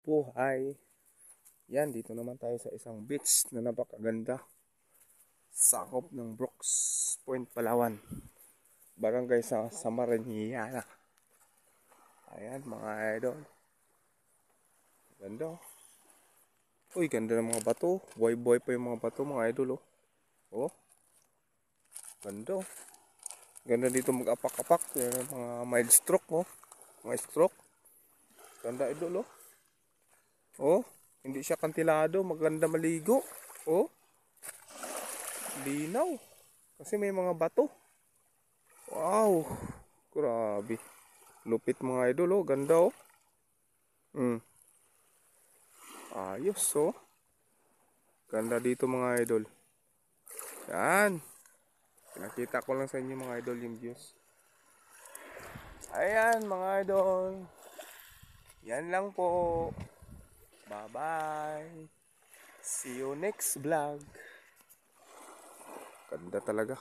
buhay. Yan, dito naman tayo sa isang beach na napakaganda. Sakop ng Brooks Point, Palawan. Barangay sa Samarinhana. Ayan mga idol. Ganda. Uy, ganda ng mga bato. Buhay-buhay pa yung mga bato mga idol. Oh. Ganda. Ganda dito mag-apak-apak. Mga mild stroke. Mga stroke. Ganda idol. Oh, hindi siya kantilado, maganda maligo. Oh, linaw. Kasi may mga bato. Wow, grabe. Lupit mga idol, ganda Ayos Ganda dito mga idol. Yan. Pinakita ko lang sa inyo mga idol yung views. Ayan mga idol. Yan lang po. Bye-bye. See you next vlog. Ganda talaga.